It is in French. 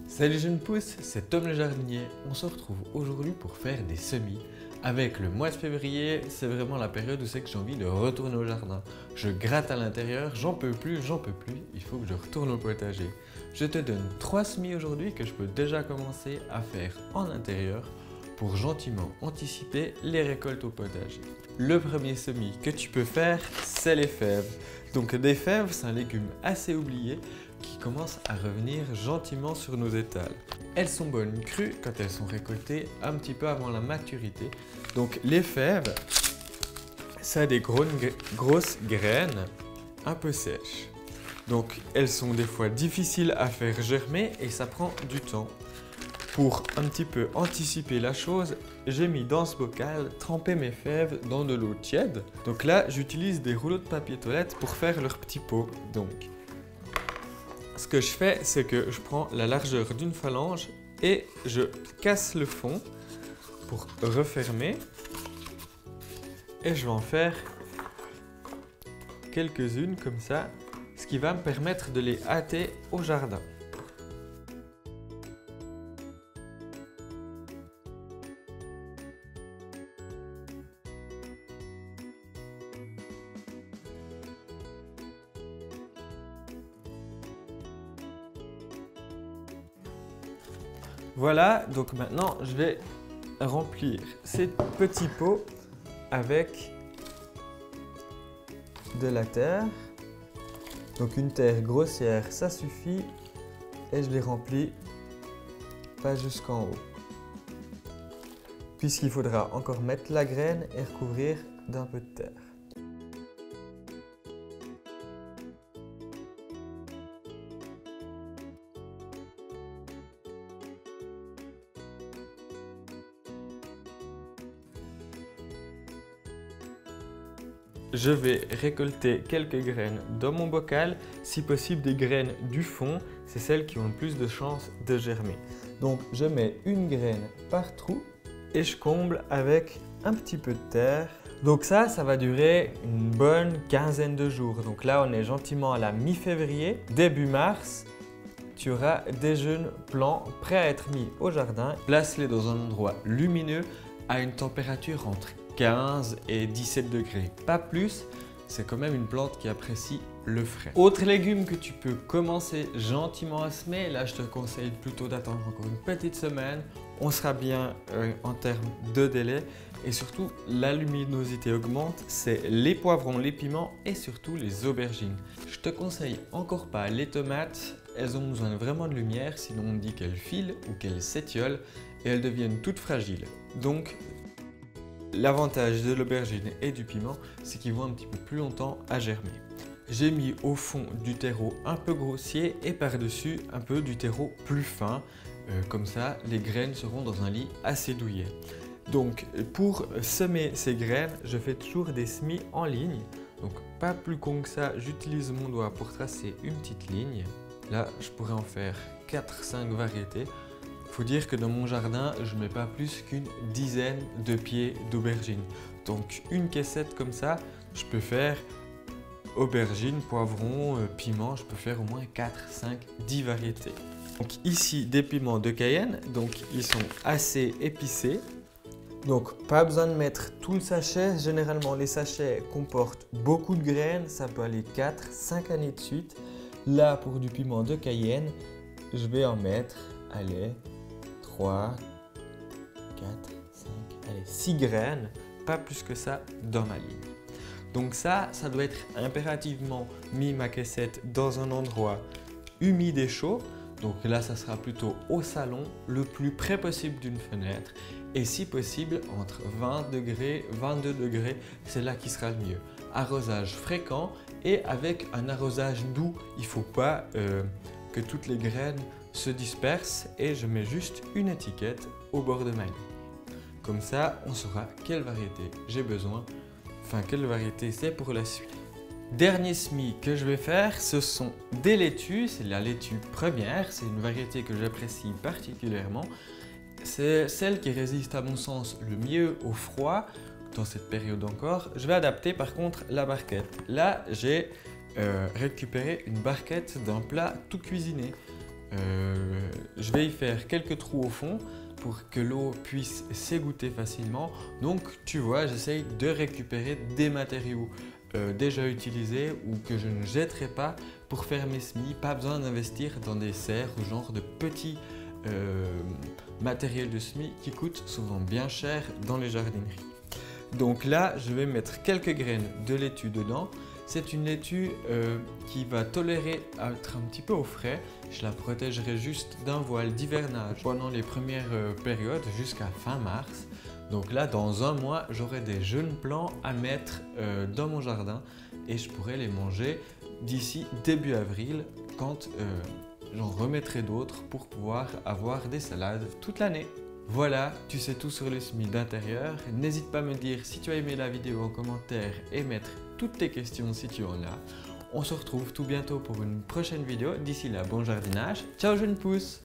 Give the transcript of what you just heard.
Salut jeunes pousses, c'est Tom le jardinier. On se retrouve aujourd'hui pour faire des semis. Avec le mois de février, c'est vraiment la période où c'est que j'ai envie de retourner au jardin. Je gratte à l'intérieur, j'en peux plus, il faut que je retourne au potager. Je te donne 3 semis aujourd'hui que je peux déjà commencer à faire en intérieur pour gentiment anticiper les récoltes au potager. Le premier semis que tu peux faire, c'est les fèves. Donc des fèves, c'est un légume assez oublié qui commence à revenir gentiment sur nos étals. Elles sont bonnes crues quand elles sont récoltées un petit peu avant la maturité. Donc les fèves, ça a des grosses graines un peu sèches. Donc elles sont des fois difficiles à faire germer et ça prend du temps. Pour un petit peu anticiper la chose, j'ai mis dans ce bocal tremper mes fèves dans de l'eau tiède. Donc là, j'utilise des rouleaux de papier toilette pour faire leur petit pot. Donc, ce que je fais, c'est que je prends la largeur d'une phalange et je casse le fond pour refermer. Et je vais en faire quelques-unes comme ça, ce qui va me permettre de les hâter au jardin. Voilà, donc maintenant je vais remplir ces petits pots avec de la terre. Donc une terre grossière, ça suffit. Et je les remplis pas jusqu'en haut. Puisqu'il faudra encore mettre la graine et recouvrir d'un peu de terre. Je vais récolter quelques graines dans mon bocal, si possible des graines du fond, c'est celles qui ont le plus de chances de germer. Donc je mets une graine par trou et je comble avec un petit peu de terre. Donc ça va durer une bonne quinzaine de jours. Donc là on est gentiment à la mi-février, début mars. Tu auras des jeunes plants prêts à être mis au jardin. Place-les dans un endroit lumineux à une température entre 15 et 17 degrés, pas plus, c'est quand même une plante qui apprécie le frais. Autre légume que tu peux commencer gentiment à semer, là je te conseille plutôt d'attendre encore une petite semaine, on sera bien en termes de délai et surtout la luminosité augmente, c'est les poivrons, les piments et surtout les aubergines. Je te conseille encore pas les tomates, elles ont besoin vraiment de lumière, sinon on dit qu'elles filent ou qu'elles s'étiolent et elles deviennent toutes fragiles. Donc l'avantage de l'aubergine et du piment, c'est qu'ils vont un petit peu plus longtemps à germer. J'ai mis au fond du terreau un peu grossier et par-dessus un peu du terreau plus fin. Comme ça, les graines seront dans un lit assez douillet. Donc pour semer ces graines, je fais toujours des semis en ligne. Donc pas plus con que ça, j'utilise mon doigt pour tracer une petite ligne. Là, je pourrais en faire 4-5 variétés. Il faut dire que dans mon jardin, je ne mets pas plus qu'une dizaine de pieds d'aubergines. Donc une caissette comme ça, je peux faire aubergines, poivrons, piments, je peux faire au moins 4, 5, 10 variétés. Donc ici des piments de Cayenne, donc ils sont assez épicés. Donc pas besoin de mettre tout le sachet, généralement les sachets comportent beaucoup de graines, ça peut aller 4, 5 années de suite. Là pour du piment de Cayenne, je vais en mettre, allez, 3, 4, 5, allez, 6 graines, pas plus que ça dans ma ligne. Donc ça doit être impérativement mis ma caissette dans un endroit humide et chaud. Donc là, ça sera plutôt au salon, le plus près possible d'une fenêtre. Et si possible, entre 20 degrés, 22 degrés, c'est là qui sera le mieux. Arrosage fréquent et avec un arrosage doux. Il ne faut pas que toutes les graines se disperse et je mets juste une étiquette au bord de ma ligne. Comme ça, on saura quelle variété j'ai besoin, enfin quelle variété c'est pour la suite. Dernier semis que je vais faire, ce sont des laitues. C'est la laitue première, c'est une variété que j'apprécie particulièrement. C'est celle qui résiste à mon sens le mieux au froid dans cette période encore. Je vais adapter par contre la barquette. Là, j'ai récupéré une barquette d'un plat tout cuisiné. Je vais y faire quelques trous au fond pour que l'eau puisse s'égoutter facilement. Donc tu vois, j'essaye de récupérer des matériaux déjà utilisés ou que je ne jetterai pas pour faire mes semis. Pas besoin d'investir dans des serres ou genre de petits matériels de semis qui coûtent souvent bien cher dans les jardineries. Donc là, je vais mettre quelques graines de laitue dedans. C'est une laitue qui va tolérer être un petit peu au frais. Je la protégerai juste d'un voile d'hivernage pendant les premières périodes jusqu'à fin mars. Donc là, dans un mois, j'aurai des jeunes plants à mettre dans mon jardin et je pourrai les manger d'ici début avril quand j'en remettrai d'autres pour pouvoir avoir des salades toute l'année. Voilà, tu sais tout sur les semis d'intérieur. N'hésite pas à me dire si tu as aimé la vidéo en commentaire et mettre toutes tes questions si tu en as. On se retrouve tout bientôt pour une prochaine vidéo. D'ici là, bon jardinage. Ciao jeunes pousses!